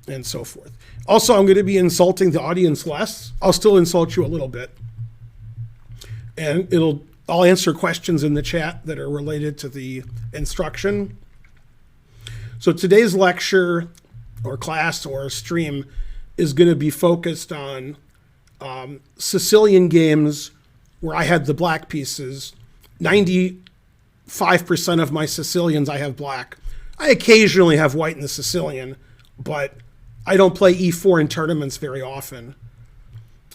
and so forth. Also, I'm going to be insulting the audience less. I'll still insult you a little bit. And I'll answer questions in the chat that are related to the instruction. So today's lecture or class or stream is going to be focused on Sicilian games where I had the black pieces. 95% of my Sicilians I have black. I occasionally have white in the Sicilian, but I don't play E4 in tournaments very often.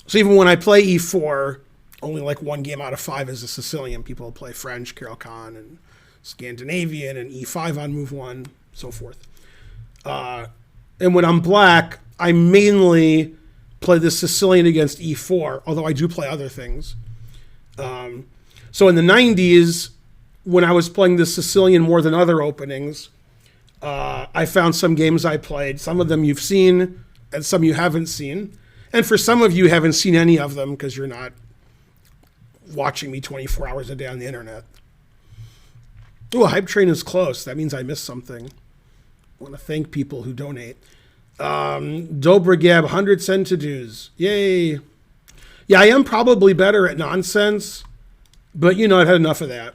So even when I play E4, only like one game out of 5 is a Sicilian. People play French, Carol-Can, and Scandinavian, and E5 on move 1, so forth. And when I'm black, I mainly play the Sicilian against E4, although I do play other things. So in the 90s, when I was playing the Sicilian more than other openings, I found some games I played. Some of them you've seen, and some you haven't seen. And for some of you haven't seen any of them because you're not watching me 24 hours a day on the internet. Oh, Hype Train is close. That means I missed something. I want to thank people who donate. Dobragab, 100 centidues. Yay. Yeah, I am probably better at nonsense, but I've had enough of that.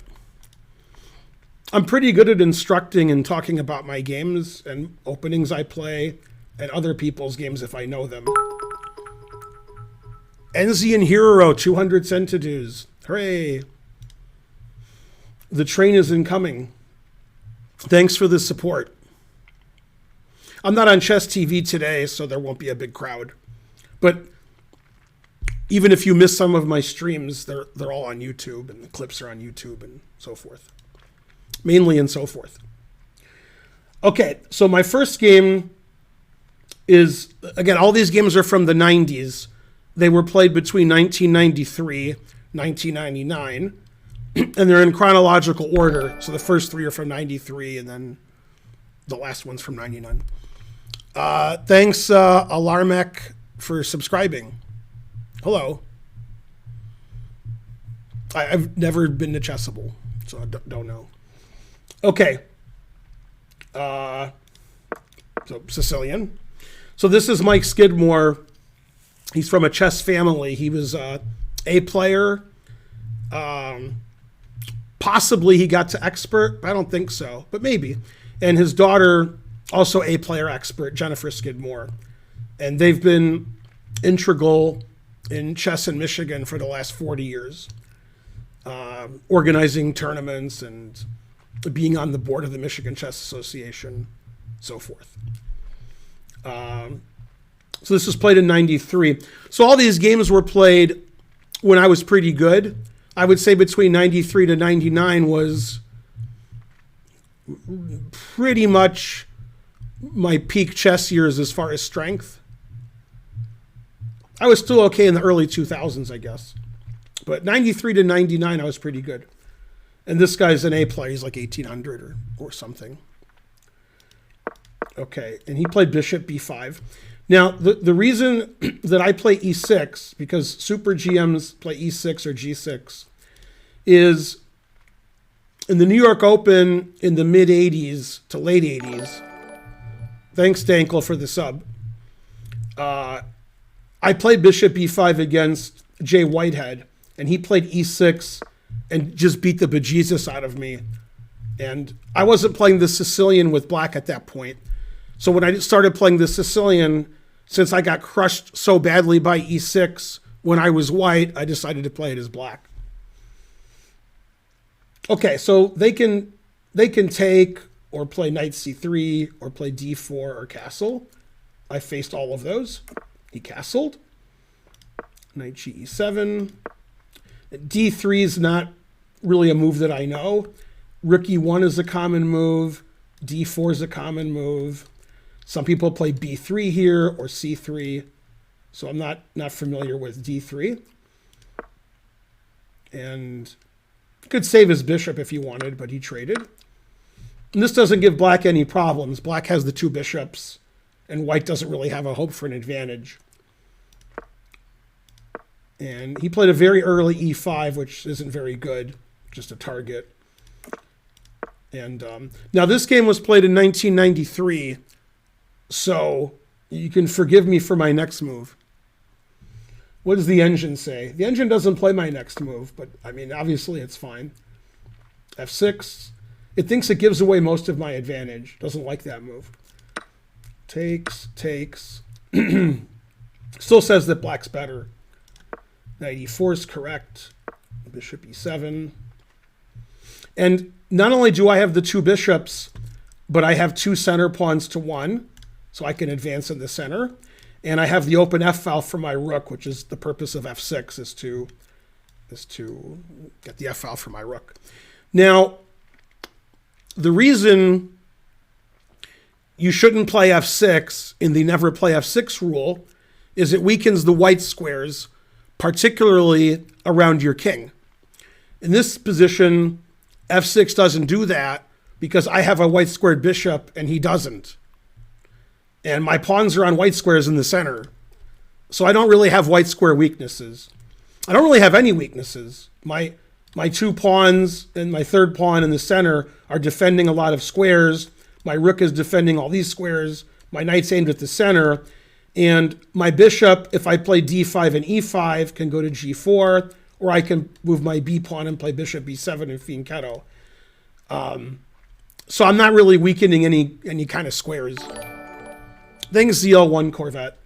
I'm pretty good at instructing and talking about my games and openings I play and other people's games if I know them. Enzian Hero, 200 centidues. Hooray. The train is incoming. Thanks for the support. I'm not on Chess TV today, so there won't be a big crowd. But even if you miss some of my streams, they're all on YouTube, and the clips are on YouTube and so forth. Mainly and so forth. Okay, so my first game is, again, all these games are from the 90s. They were played between 1993, 1999, and they're in chronological order. So the first 3 are from 93, and then the last one's from 99. Thanks, Alarmec, for subscribing. Hello. I've never been to Chessable, so I don't know. Okay. So Sicilian. So this is Mike Skidmore. He's from a chess family. He was a player. Possibly he got to expert. I don't think so, but maybe. And his daughter, also a player expert, Jennifer Skidmore. And they've been integral in chess in Michigan for the last 40 years, organizing tournaments and being on the board of the Michigan Chess Association, so forth. So this was played in 93. So all these games were played when I was pretty good. I would say between 93 to 99 was pretty much my peak chess years as far as strength. I was still okay in the early 2000s, I guess. But 93 to 99, I was pretty good. And this guy's an A player. He's like 1800 or something. Okay, and he played bishop b5. Now, the reason that I play e6, because super GMs play e6 or g6, is in the New York Open in the mid-'80s to late 80s, thanks, Dankel, for the sub, I played bishop b5 against Jay Whitehead, and he played e6 and just beat the bejesus out of me. And I wasn't playing the Sicilian with black at that point. So when I started playing the Sicilian, since I got crushed so badly by e6 when I was white, I decided to play it as black. Okay, so they can take or play knight c3 or play d4 or castle. I faced all of those. He castled. Knight ge7. d3 is not really a move that I know. Rook e1 is a common move. d4 is a common move. Some people play b3 here or c3. So I'm not familiar with d3. And could save his bishop if he wanted, but he traded. And this doesn't give black any problems. Black has the 2 bishops, and white doesn't really have a hope for an advantage. And he played a very early e5, which isn't very good, just a target. And now this game was played in 1993, so You can forgive me for my next move. What does the engine say? The engine doesn't play my next move, but I mean, obviously it's fine. F6. It thinks it gives away most of my advantage. Doesn't like that move. Takes. Still says that black's better. Knight e4 is correct. Bishop e7. And not only do I have the two bishops, but I have two center pawns to one, so I can advance in the center. And I have the open F file for my rook, which is the purpose of F6, is to get the F file for my rook. Now, the reason you shouldn't play F6 in the never play F6 rule is it weakens the white squares, particularly around your king. In this position, F6 doesn't do that because I have a white squared bishop and he doesn't. And my pawns are on white squares in the center. So I don't really have white square weaknesses. I don't really have any weaknesses. My two pawns and my third pawn in the center are defending a lot of squares. My rook is defending all these squares. My knight's aimed at the center. And my bishop, if I play d5 and e5, can go to g4, or I can move my b pawn and play bishop b7 and fianchetto. So I'm not really weakening any kind of squares. Then ZL1 Corvette.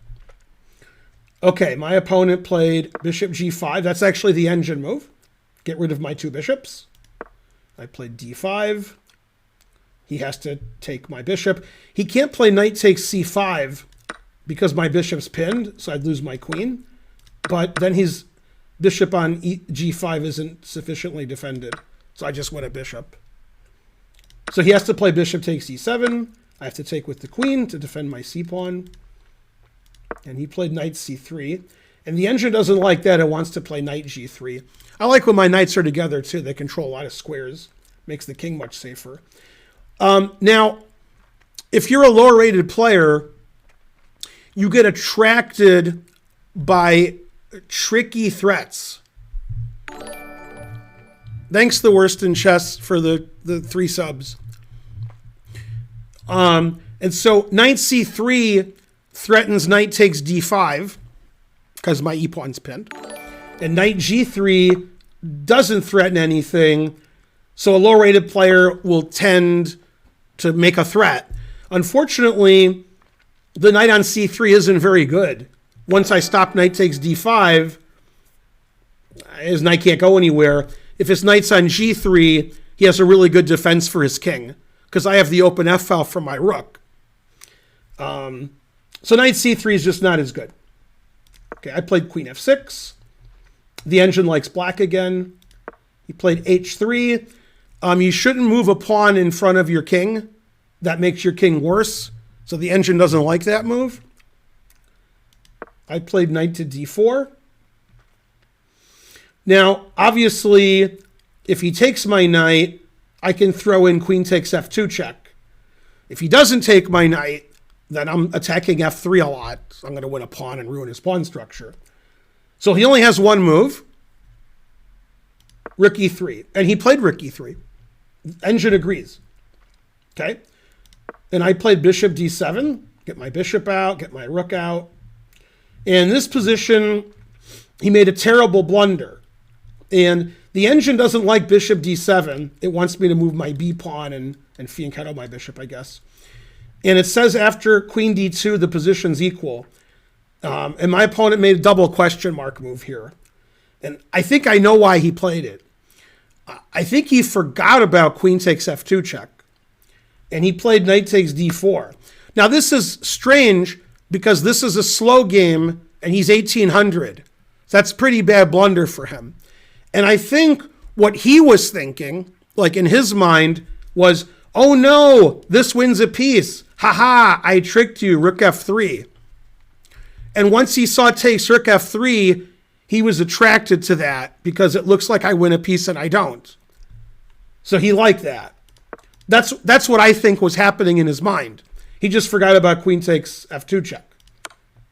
Okay, my opponent played bishop g5. That's actually the engine move. Get rid of my two bishops. I played d5. He has to take my bishop. He can't play knight takes c5 because my bishop's pinned, so I'd lose my queen. But then his bishop on g5 isn't sufficiently defended, so I just win a bishop. So he has to play bishop takes e7. I have to take with the queen to defend my c-pawn. And he played knight c3. And the engine doesn't like that. It wants to play knight g3. I like when my knights are together, too. They control a lot of squares. Makes the king much safer. Now, if you're a lower-rated player, you get attracted by tricky threats. Thanks the worst in chess for the 3 subs. And so knight c3 threatens knight takes d5 because my e-pawn's pinned. And knight g3 doesn't threaten anything, so a low-rated player will tend to make a threat. Unfortunately, the knight on c3 isn't very good. Once I stop knight takes d5, his knight can't go anywhere. If his knight's on g3, he has a really good defense for his king because I have the open F file for my rook. So knight c3 is just not as good. Okay, I played queen f6. The engine likes black again. He played h3. You shouldn't move a pawn in front of your king. That makes your king worse. So the engine doesn't like that move. I played knight to d4. Now, obviously, if he takes my knight, I can throw in queen takes f2 check. If he doesn't take my knight, then I'm attacking f3 a lot. So I'm going to win a pawn and ruin his pawn structure. So he only has one move, rook e3. And he played rook e3. Engine agrees. Okay? And I played bishop d7, get my bishop out, get my rook out. And in this position, he made a terrible blunder. And the engine doesn't like bishop d7. It wants me to move my b pawn and fianchetto my bishop, I guess. And it says after queen d2, the position's equal. And my opponent made a double question mark move here. And I think I know why he played it. I think he forgot about queen takes f2 check. And he played knight takes d4. Now, this is strange because this is a slow game and he's 1800. So that's a pretty bad blunder for him. And I think what he was thinking, like in his mind, was, oh no, this wins a piece. Haha, I tricked you, rook f3. And once he saw takes rook f3, he was attracted to that because it looks like I win a piece and I don't. So he liked that. That's what I think was happening in his mind. He just forgot about queen takes f2 check.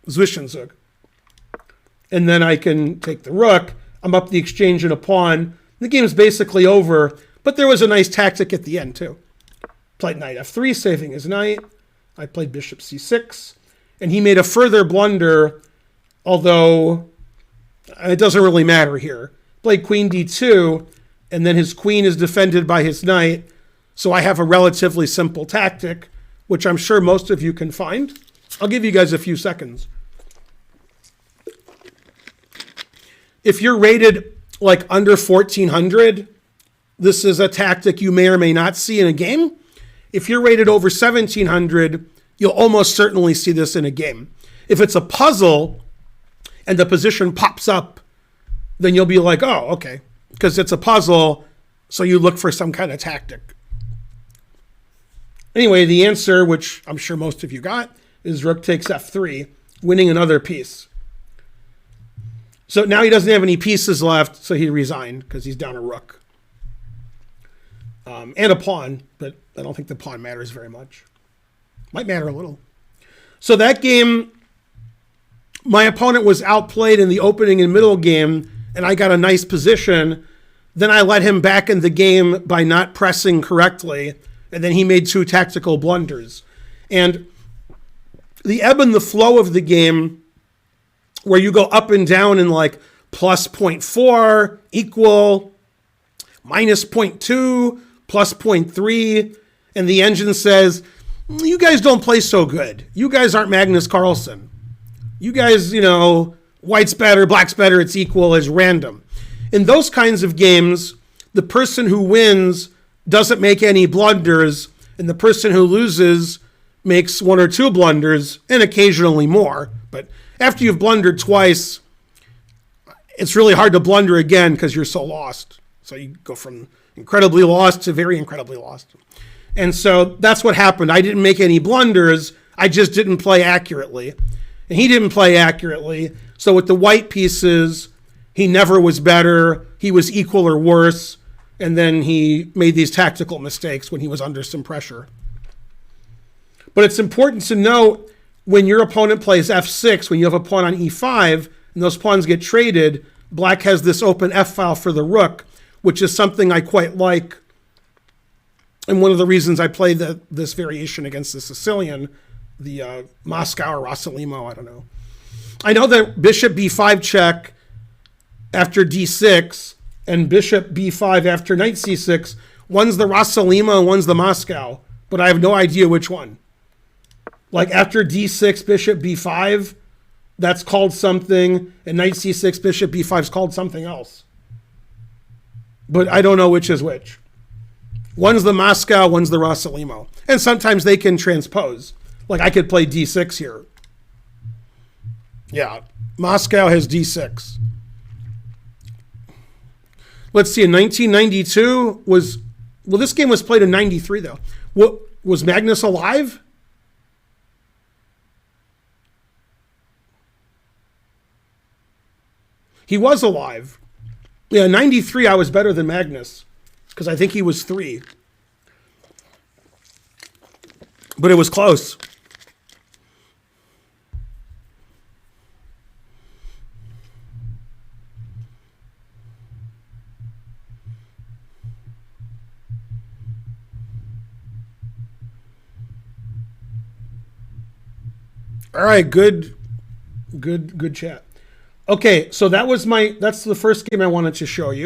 Zwischenzug. And then I can take the rook. I'm up the exchange and a pawn. The game is basically over, but there was a nice tactic at the end too. Played knight f3, saving his knight. I played bishop c6. And he made a further blunder, although it doesn't really matter here. Played queen d2, and then his queen is defended by his knight. So I have a relatively simple tactic, which I'm sure most of you can find. I'll give you guys a few seconds. If you're rated like under 1400, this is a tactic you may or may not see in a game. If you're rated over 1700, you'll almost certainly see this in a game. If it's a puzzle and the position pops up, then you'll be like, oh, okay, because it's a puzzle, so you look for some kind of tactic. Anyway, the answer, which I'm sure most of you got, is rook takes f3, winning another piece. So now he doesn't have any pieces left, so he resigned because he's down a rook. And a pawn, but I don't think the pawn matters very much. Might matter a little. So that game, my opponent was outplayed in the opening and middle game, and I got a nice position. Then I let him back in the game by not pressing correctly, and then he made 2 tactical blunders. And the ebb and the flow of the game, where you go up and down in like plus 0.4, equal, minus 0.2, plus 0.3, and the engine says, you guys don't play so good. You guys aren't Magnus Carlsen. You guys, white's better, black's better, it's equal, it's random. In those kinds of games, the person who wins doesn't make any blunders, and the person who loses makes 1 or 2 blunders, and occasionally more. But after you've blundered twice, it's really hard to blunder again because you're so lost. So you go from incredibly lost to very incredibly lost. And so that's what happened. I didn't make any blunders. I just didn't play accurately. And he didn't play accurately. So with the white pieces, he never was better. He was equal or worse. And then he made these tactical mistakes when he was under some pressure. But it's important to note when your opponent plays f6, when you have a pawn on e5, and those pawns get traded, black has this open f-file for the rook, which is something I quite like. And one of the reasons I play this variation against the Sicilian, the Moscow or Rossolimo, I don't know. I know that bishop b5 check after d6 and bishop b5 after knight c6, one's the Rossolimo and one's the Moscow, but I have no idea which one. Like after d6, bishop b5, that's called something, and knight c6, bishop b5 is called something else. But I don't know which is which. One's the Moscow, one's the Rossolimo. And sometimes they can transpose. Like I could play d6 here. Yeah, Moscow has d6. Let's see, in 1992 this game was played in 93 though. What, was Magnus alive? He was alive. Yeah, in 93 I was better than Magnus because I think he was 3. But it was close. All right, good chat. Okay, so that's the first game I wanted to show you.